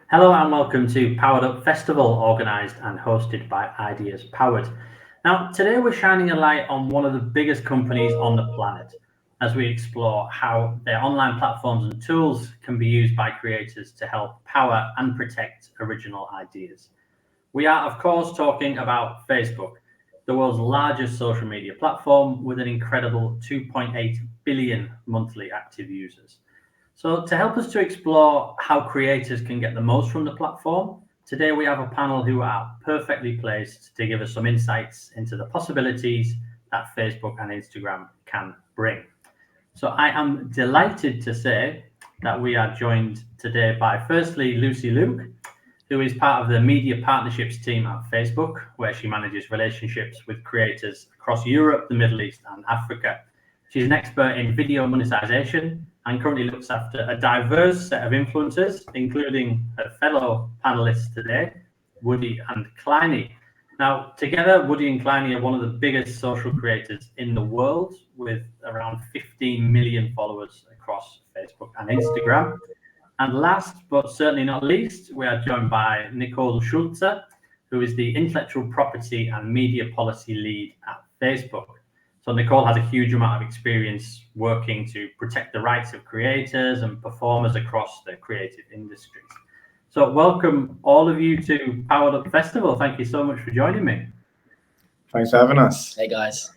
Hello and welcome to Powered Up Festival, organised and hosted by Ideas Powered. Now, today we're shining a light on one of the biggest companies on the planet as we explore how their online platforms and tools can be used by creators to help power and protect original ideas. We are, of course, talking about Facebook, the world's largest social media platform with an incredible 2.8 billion monthly active users. So, to help us to explore how creators can get the most from the platform, today we have a panel who are perfectly placed to give us some insights into the possibilities that Facebook and Instagram can bring. So, I am delighted to say that we are joined today by, firstly, Lucy Luke, who is part of the media partnerships team at Facebook, where she manages relationships with creators across Europe, the Middle East, and Africa. She's an expert in video monetization and currently looks after a diverse set of influencers, including her fellow panelists today, Woody and Kleiny. Now, together, Woody and Kleiny are one of the biggest social creators in the world, with around 15 million followers across Facebook and Instagram. And last but certainly not least, we are joined by Nicole Schulze, who is the intellectual property and media policy lead at Facebook. So Nicole has a huge amount of experience working to protect the rights of creators and performers across the creative industries. So welcome all of you to Powered Up Festival. Thank you so much for joining me. Thanks for having us. Hey guys.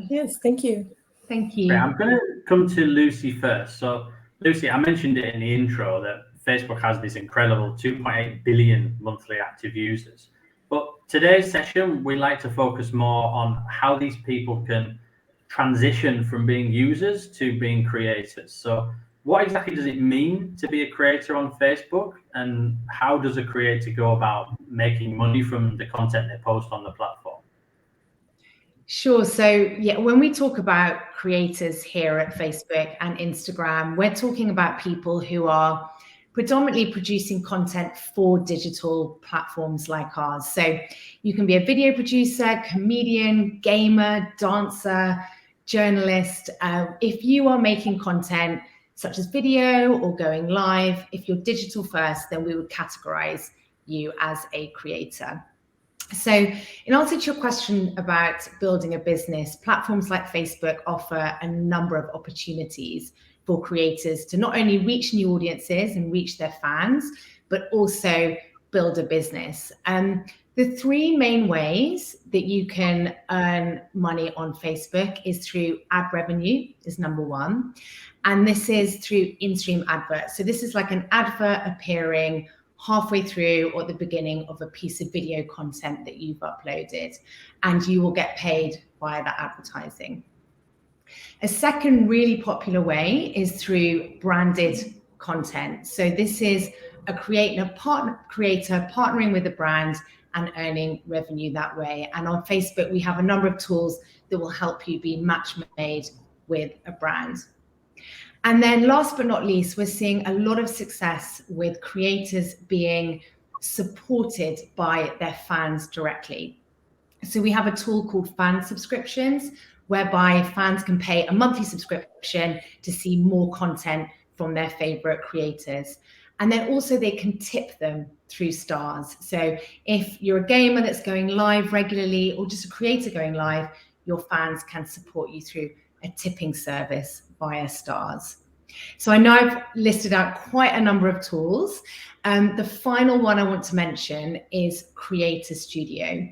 Yes, thank you. Thank you. I'm going to come to Lucy first. So Lucy, I mentioned it in the intro that Facebook has this incredible 2.8 billion monthly active users. But today's session, we like to focus more on how these people can transition from being users to being creators. So what exactly does it mean to be a creator on Facebook, and how does a creator go about making money from the content they post on the platform? Sure. So yeah, when we talk about creators here at Facebook and Instagram, we're talking about people who are predominantly producing content for digital platforms like ours. So you can be a video producer, comedian, gamer, dancer, journalist. If you are making content such as video or going live, if you're digital first, then we would categorize you as a creator. So in answer to your question about building a business, platforms like Facebook offer a number of opportunities for creators to not only reach new audiences and reach their fans, but also build a business. The three main ways that you can earn money on Facebook is through ad revenue, is number one. And this is through in-stream adverts. So this is like an advert appearing halfway through or at the beginning of a piece of video content that you've uploaded, and you will get paid via that advertising. A second really popular way is through branded content. So this is a creator partnering with a brand and earning revenue that way. And on Facebook, we have a number of tools that will help you be match made with a brand. And then last but not least, we're seeing a lot of success with creators being supported by their fans directly. So we have a tool called fan subscriptions, whereby fans can pay a monthly subscription to see more content from their favorite creators. And then also they can tip them through stars. So if you're a gamer that's going live regularly or just a creator going live, your fans can support you through a tipping service via stars. So I know I've listed out quite a number of tools. The final one I want to mention is Creator Studio.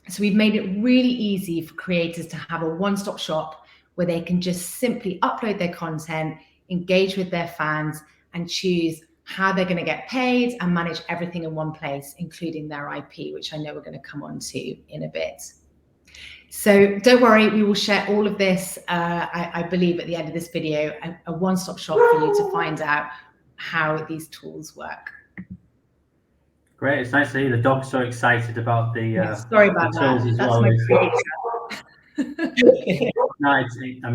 So we've made it really easy for creators to have a one-stop shop where they can just simply upload their content, engage with their fans, and choose how they're going to get paid and manage everything in one place, including their IP, which I know we're going to come on to in a bit. So don't worry, we will share all of this, I believe, at the end of this video, a one-stop shop for you to find out how these tools work. Great, it's nice to see the dog's so excited about the sorry about the tools that. as That's well. my creator. No,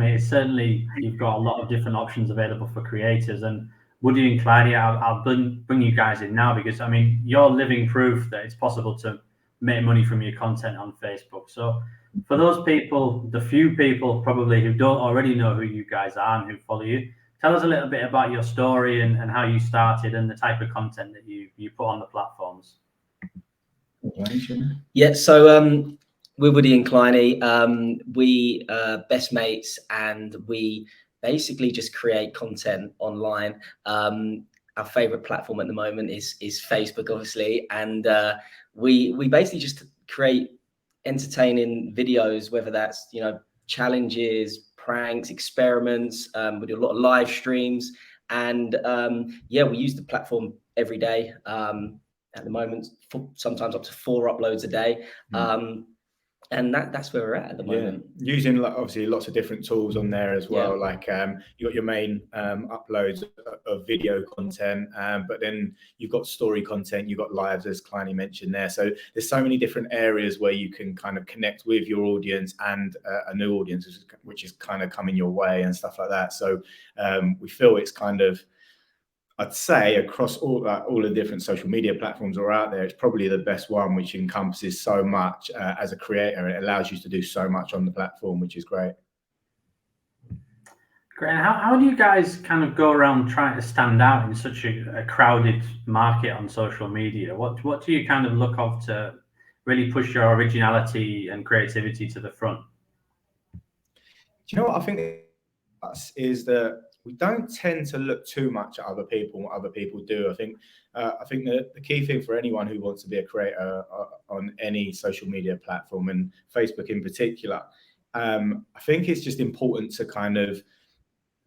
it's certainly, you've got a lot of different options available for creators. And Woody and Kleiny, I'll bring you guys in now, because I mean, you're living proof that it's possible to make money from your content on Facebook. So for those people, the few people probably who don't already know who you guys are and who follow you, Tell us a little bit about your story and how you started and the type of content that you put on the platforms. Yeah, so we're Woody and Kleiny. We best mates, and we basically just create content online. Our favorite platform at the moment is Facebook, obviously, and we basically just create entertaining videos, whether that's challenges, pranks, experiments. We do a lot of live streams, and yeah, we use the platform every day. At the moment, sometimes up to 4 uploads a day. And that's where we're at the moment. Using obviously lots of different tools on there as well. Like you got your main uploads of video content, but then you've got story content, you've got lives, as Kleiny mentioned there. So there's so many different areas where you can kind of connect with your audience and a new audience, which is kind of coming your way and stuff like that. So we feel it's kind of, I'd say across all the different social media platforms that are out there, it's probably the best one, which encompasses so much as a creator. It allows you to do so much on the platform, which is great. Great. And how do you guys kind of go around trying to stand out in such a crowded market on social media? What do you kind of look of to really push your originality and creativity to the front? Do you know what I think is that we don't tend to look too much at other people and what other people do. I think that the key thing for anyone who wants to be a creator on any social media platform, and Facebook in particular, I think it's just important to kind of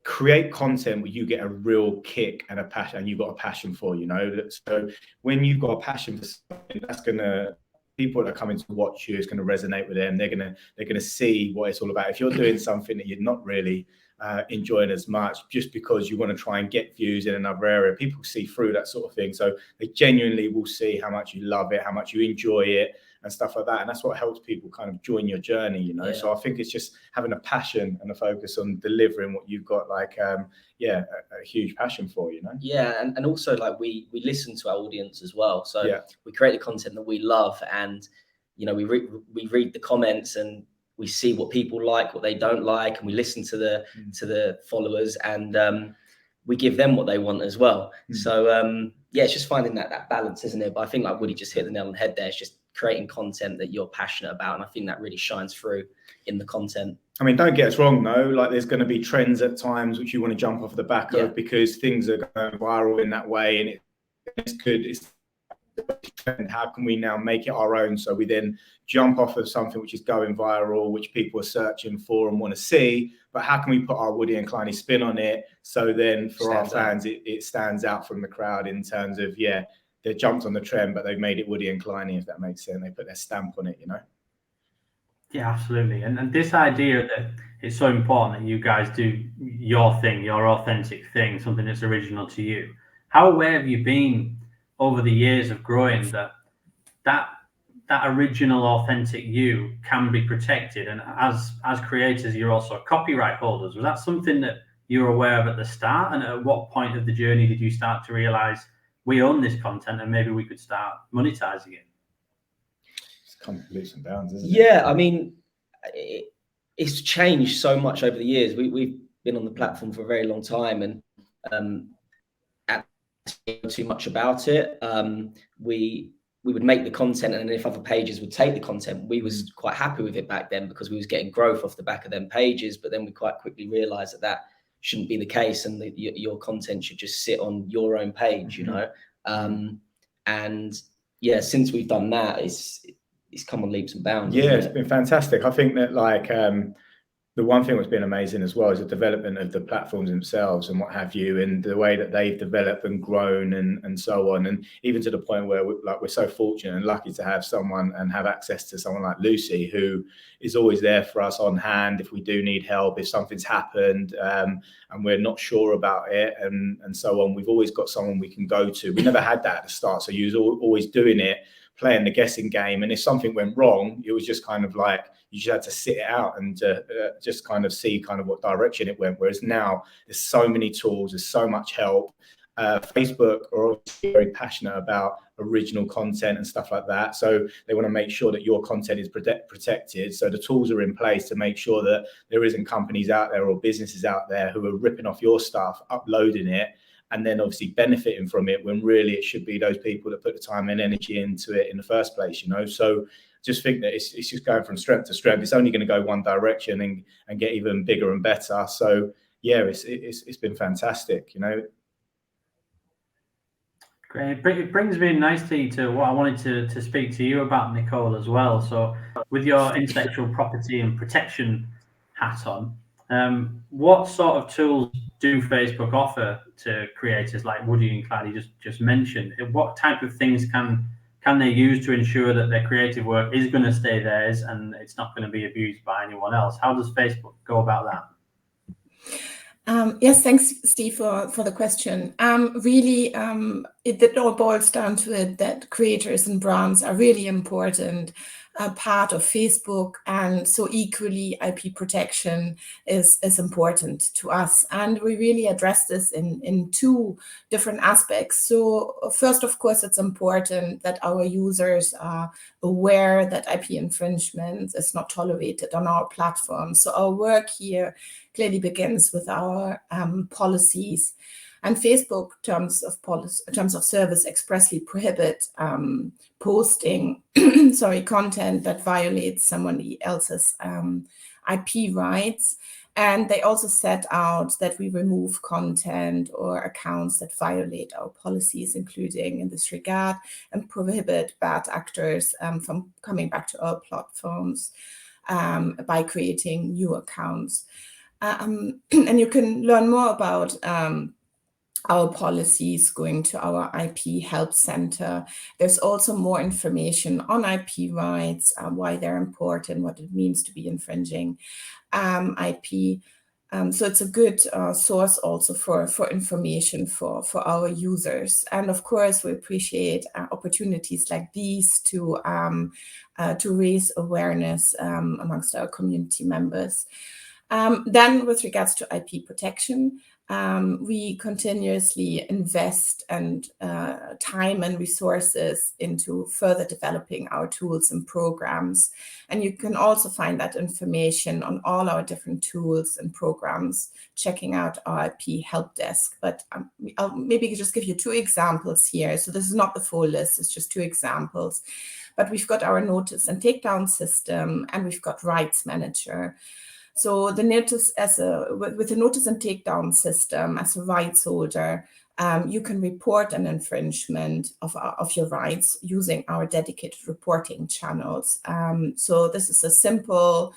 create content where you get a real kick and a passion, and you've got a passion for, So when you've got a passion for something, that's gonna, people that are coming to watch you, it's going to resonate with them. They're gonna see what it's all about. If you're doing something that you're not really enjoying as much, just because you want to try and get views in another area, people see through that sort of thing. So they genuinely will see how much you love it, how much you enjoy it, and stuff like that. And that's what helps people kind of join your journey, So I think it's just having a passion and a focus on delivering what you've got, like a huge passion for, Yeah, and also like we listen to our audience as well. So we create the content that we love, and we read the comments, and we see what people like, what they don't like, and we listen to the followers, and we give them what they want as well. So it's just finding that balance, isn't it? But I think like Woody just hit the nail on the head there. It's just creating content that you're passionate about, and I think that really shines through in the content. I mean, don't get us wrong though, like there's going to be trends at times which you want to jump off the back of, because things are going viral in that way, and it's good. And how can we now make it our own, so we then jump off of something which is going viral, which people are searching for and want to see, but how can we put our Woody and Kleiny spin on it, so then for our fans it stands out from the crowd in terms of they jumped on the trend, but they've made it Woody and Kleiny, if that makes sense. They put their stamp on it, Yeah, absolutely. And this idea that it's so important that you guys do your thing, your authentic thing, something that's original to you. How aware have you been over the years of growing that original, authentic you can be protected? And as creators, you're also copyright holders. Was that something that you were aware of at the start? And at what point of the journey did you start to realize we own this content and maybe we could start monetizing it? It's come leaps and bounds, isn't it? Yeah, I mean, it's changed so much over the years. We've been on the platform for a very long time, and too much about it. We would make the content, and then if other pages would take the content, we was quite happy with it back then, because we was getting growth off the back of them pages. But then we quite quickly realized that shouldn't be the case, and your content should just sit on your own page, and since we've done that, it's come on leaps and bounds. It's been fantastic. I think that the one thing that's been amazing as well is the development of the platforms themselves and what have you, and the way that they've developed and grown and so on. And even to the point where we're so fortunate and lucky to have someone and have access to someone like Lucy, who is always there for us on hand if we do need help, if something's happened and we're not sure about it and so on. We've always got someone we can go to. We never had that at the start. So you was always doing it, playing the guessing game, and if something went wrong, it was just kind of like you just had to sit it out and just kind of see kind of what direction it went. Whereas now there's so many tools, there's so much help, Facebook are obviously very passionate about original content and stuff like that. So they want to make sure that your content is protected. So the tools are in place to make sure that there isn't companies out there or businesses out there who are ripping off your stuff, uploading it, and then obviously benefiting from it, when really it should be those people that put the time and energy into it in the first place, you know. So just think that it's just going from strength to strength. It's only going to go one direction and get even bigger and better. So yeah, it's been fantastic, you know. Great. It brings me nicely to what I wanted to speak to you about, Nicole, as well. So with your intellectual property and protection hat on, what sort of tools do Facebook offer to creators like Woody and Clyde just mentioned? What type of things can they use to ensure that their creative work is going to stay theirs and it's not going to be abused by anyone else? How does Facebook go about that? Yes, thanks, Steve, for the question. Really, it all boils down to it that creators and brands are really important part of Facebook, and so equally IP protection is important to us. And we really address this in two different aspects. So first, of course, it's important that our users are aware that IP infringement is not tolerated on our platform. So our work here clearly begins with our policies. And Facebook terms of service expressly prohibit posting content that violates somebody else's IP rights. And they also set out that we remove content or accounts that violate our policies, including in this regard, and prohibit bad actors from coming back to our platforms by creating new accounts. And you can learn more about our policies going to our IP Help Center. There's also more information on IP rights, why they're important, what it means to be infringing IP. So it's a good source also for information for our users. And of course, we appreciate opportunities like these to raise awareness amongst our community members. Then with regards to IP protection, we continuously invest and time and resources into further developing our tools and programs. And you can also find that information on all our different tools and programs, checking out our IP help desk. But I'll maybe just give you two examples here. So this is not the full list, it's just two examples. But we've got our notice and takedown system, and we've got Rights Manager. So the notice with the notice and takedown system, as a rights holder, you can report an infringement of your rights using our dedicated reporting channels. So this is a simple,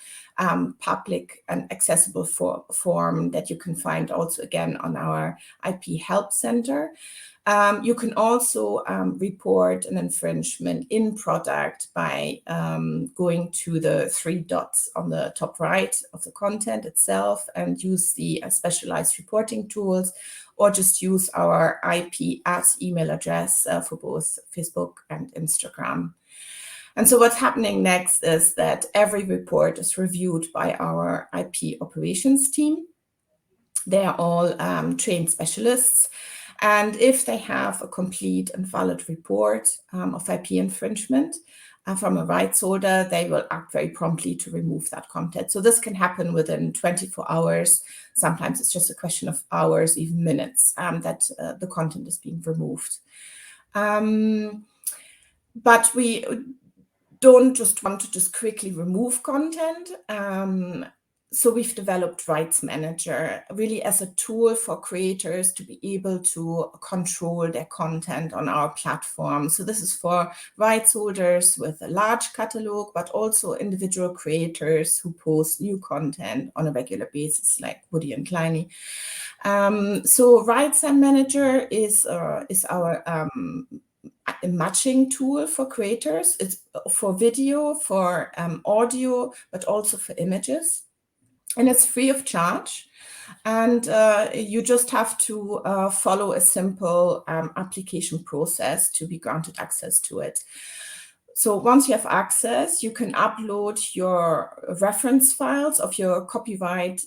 public and accessible form that you can find also again on our IP Help Center. You can also report an infringement in product by going to the three dots on the top right of the content itself and use the specialized reporting tools, or just use our IP as email address for both Facebook and Instagram. And so what's happening next is that every report is reviewed by our IP operations team. They are all trained specialists. And if they have a complete and valid report of IP infringement from a rights holder, they will act very promptly to remove that content. So this can happen within 24 hours. Sometimes it's just a question of hours, even minutes, that the content is being removed. But we don't just want to just quickly remove content. So we've developed Rights Manager really as a tool for creators to be able to control their content on our platform. So this is for rights holders with a large catalog, but also individual creators who post new content on a regular basis, like Woody and Kleiny. So Rights Manager is our matching tool for creators. It's for video, for audio, but also for images. And it's free of charge. And you just have to follow a simple application process to be granted access to it. So once you have access, you can upload your reference files of your copyright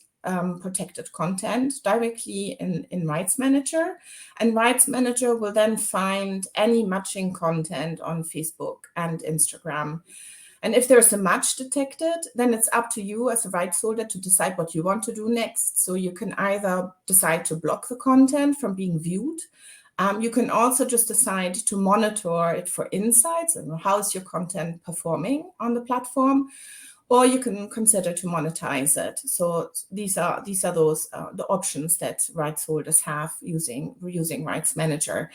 protected content directly in Rights Manager. And Rights Manager will then find any matching content on Facebook and Instagram. And if there's a match detected, then it's up to you as a rights holder to decide what you want to do next. So you can either decide to block the content from being viewed. You can also just decide to monitor it for insights and how is your content performing on the platform, or you can consider to monetize it. So these are those the options that rights holders have using Rights Manager.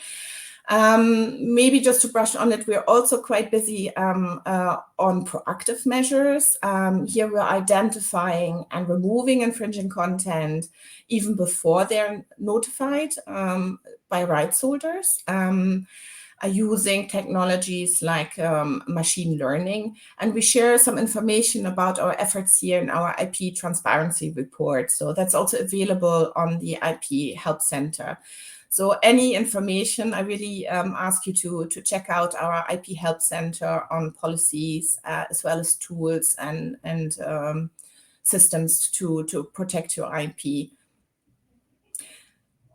Maybe just to brush on it, we're also quite busy on proactive measures. Here we're identifying and removing infringing content even before they're notified by rights holders, using technologies like machine learning. And we share some information about our efforts here in our IP transparency report. So that's also available on the IP Help Center. So any information, I really ask you to check out our IP Help Center on policies, as well as tools and systems to protect your IP.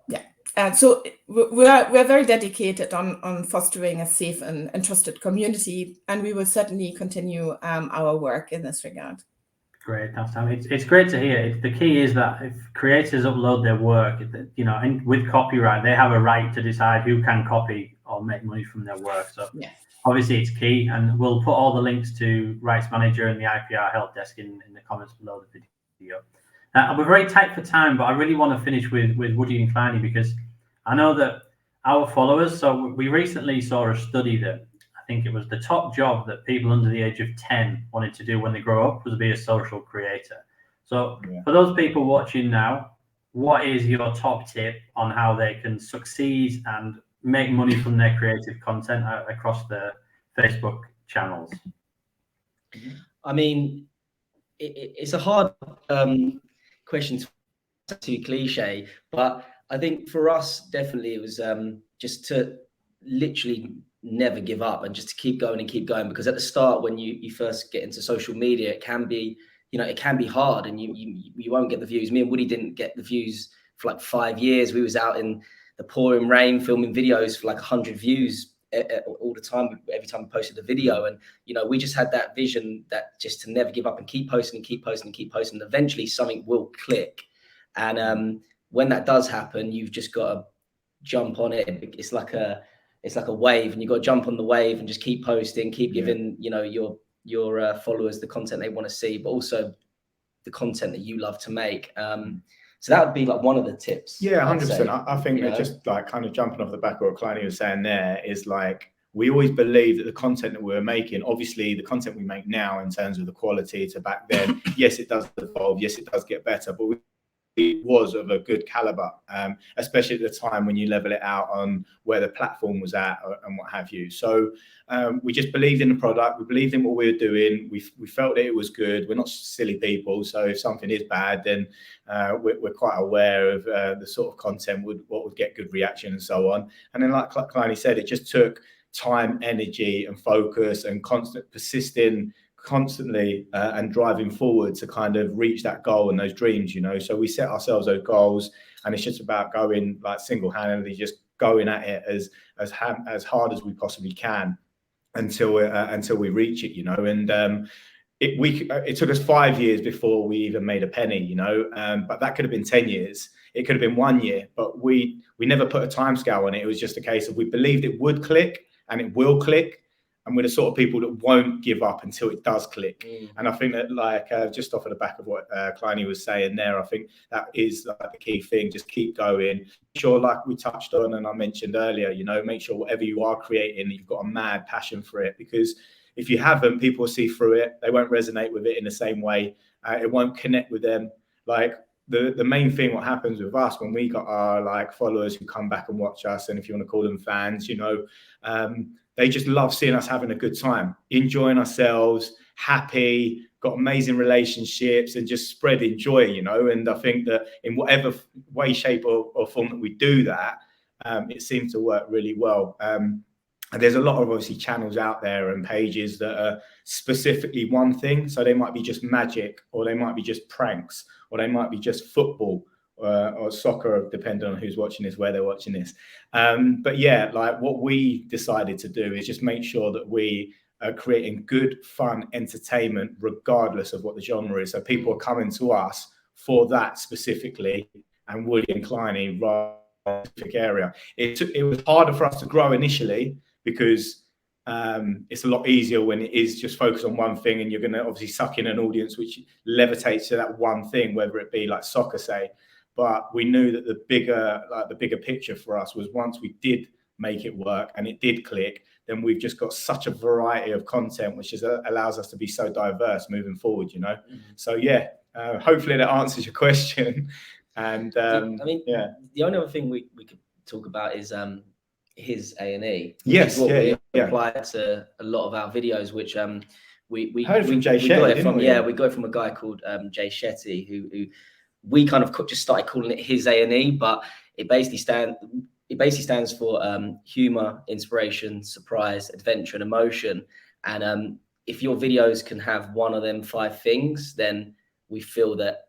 Yeah, so we're very dedicated on fostering a safe and trusted community, and we will certainly continue our work in this regard. Great, thanks, Tam. It's great to hear. The key is that if creators upload their work, and with copyright, they have a right to decide who can copy or make money from their work. So obviously it's key, and we'll put all the links to Rights Manager and the IPR Help Desk in the comments below the video. We're very tight for time, but I really want to finish with Woody and Kleiny, because I know that our followers, so we recently saw a study that I think it was the top job that people under the age of 10 wanted to do when they grow up was be a social creator. So for those people watching now, what is your top tip on how they can succeed and make money from their creative content across the Facebook channels? I mean, it's a hard question to cliche, but I think for us, definitely it was just to literally never give up and just to keep going and keep going, because at the start, when you first get into social media, it can be, it can be hard, and you won't get the views. Me and Woody didn't get the views for like 5 years. We was out in the pouring rain filming videos for like 100 views all the time, every time we posted a video. And we just had that vision that just to never give up and keep posting and keep posting and keep posting. Eventually something will click, and when that does happen, you've just got to jump on it. It's like a wave, and you've got to jump on the wave and just keep posting, keep giving your followers the content they want to see, but also the content that you love to make. So that would be like one of the tips. Yeah, 100%. I think that just like kind of jumping off the back of what Kleiny was saying there is like, we always believe that the content that we're making, obviously the content we make now in terms of the quality to back then, yes, it does evolve, yes, it does get better, but it was of a good caliber, especially at the time when you level it out on where the platform was at and what have you. So we just believed in the product. We believed in what we were doing. We felt that it was good. We're not silly people. So if something is bad, then we're quite aware of the sort of content what would get good reaction and so on. And then like Kleiny said, it just took time, energy and focus and constant persisting constantly and driving forward to kind of reach that goal and those dreams, so we set ourselves those goals, and it's just about going like single-handedly, just going at it as hard as we possibly can until we reach it, and it took us 5 years before we even made a penny, but that could have been 10 years, it could have been 1 year, but we never put a time scale on it. It was just a case of we believed it would click and it will click. And we're the sort of people that won't give up until it does click. And I think that, like, just off of the back of what Kleiny was saying there, I think that is like the key thing. Just keep going. Sure, like we touched on and I mentioned earlier, make sure whatever you are creating, you've got a mad passion for it. Because if you haven't, people will see through it. They won't resonate with it in the same way. It won't connect with them. Like the main thing, what happens with us when we got our like followers who come back and watch us, and if you want to call them fans, they just love seeing us having a good time, enjoying ourselves, happy, got amazing relationships, and just spreading joy, And I think that in whatever way, shape, or form that we do that, it seems to work really well. And there's a lot of obviously channels out there and pages that are specifically one thing. So they might be just magic, or they might be just pranks, or they might be just football or soccer, depending on who's watching this, where they're watching this. But yeah, like what we decided to do is just make sure that we are creating good, fun entertainment, regardless of what the genre is. So people are coming to us for that specifically, and Woody and Kleiny rather than a specific area. It was harder for us to grow initially, because it's a lot easier when it is just focused on one thing, and you're going to obviously suck in an audience which levitates to that one thing, whether it be like soccer, say. But we knew that the bigger picture for us was, once we did make it work and it did click, then we've just got such a variety of content, which allows us to be so diverse moving forward, you know. So yeah, hopefully that answers your question. And I mean, yeah, the only other thing we could talk about is his A&E. Yes, we apply to a lot of our videos, which we heard from Jay Shetty, got it from, we got it from a guy called Jay Shetty, who we kind of just started calling it his A&E, but it basically stands for humor, inspiration, surprise, adventure, and emotion. And if your videos can have one of them 5 things, then we feel that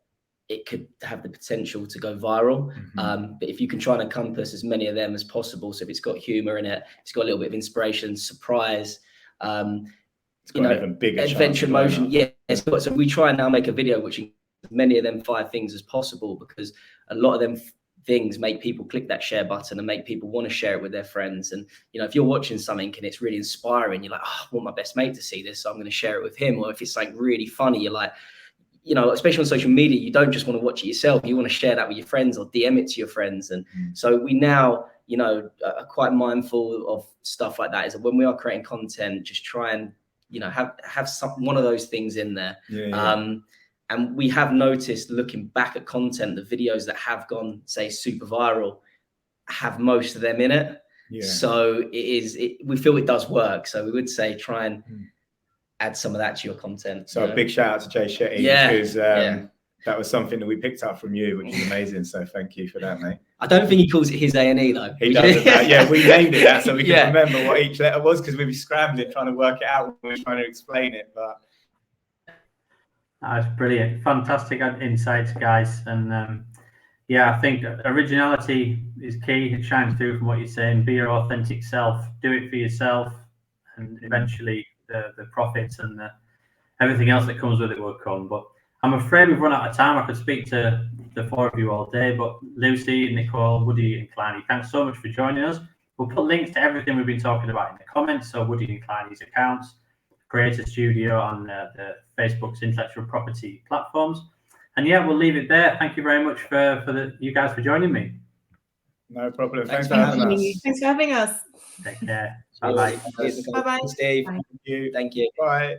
it could have the potential to go viral. But if you can try and encompass as many of them as possible, so if it's got humor in it, it's got a little bit of inspiration, surprise, it's got an even bigger adventure, emotion. Yeah. So we try and now make a video which includes as many of them 5 things as possible, because a lot of them things make people click that share button and make people want to share it with their friends. And, you know, if you're watching something and it's really inspiring, you're like, oh, I want my best mate to see this, so I'm going to share it with him. Or if it's like really funny, you're like, you know, especially on social media, you don't just want to watch it yourself. You want to share that with your friends or DM it to your friends. And so we now, you know, are quite mindful of stuff like that. Is that when we are creating content, just try and, you know, have one of those things in there. And we have noticed, looking back at content, the videos that have gone, say, super viral, have most of them in it. So we feel it does work. So we would say try and add some of that to your content. So a big shout out to Jay Shetty, because that was something that we picked up from you, which is amazing. So thank you for that, mate. I don't think he calls it his A&E though. He does that. Yeah, we named it that so we can remember what each letter was, because we'd be scrambling trying to work it out when we were trying to explain it. But that's brilliant. Fantastic insights, guys. And yeah, I think originality is key. It shines through from what you're saying. Be your authentic self. Do it for yourself, and eventually the profits and everything else that comes with it will come. But I'm afraid we've run out of time. I could speak to the 4 of you all day, but Lucy, Nicole, Woody and Kleiny, thanks so much for joining us. We'll put links to everything we've been talking about in the comments. So Woody and Kleiny's accounts, Creator Studio on the Facebook's intellectual property platforms. And yeah, we'll leave it there. Thank you very much for you guys for joining me. No problem. Thanks for having us. Thanks for having us. Take care. Bye-bye. Bye-bye. Steve. Bye. Thank you. Thank you. Bye.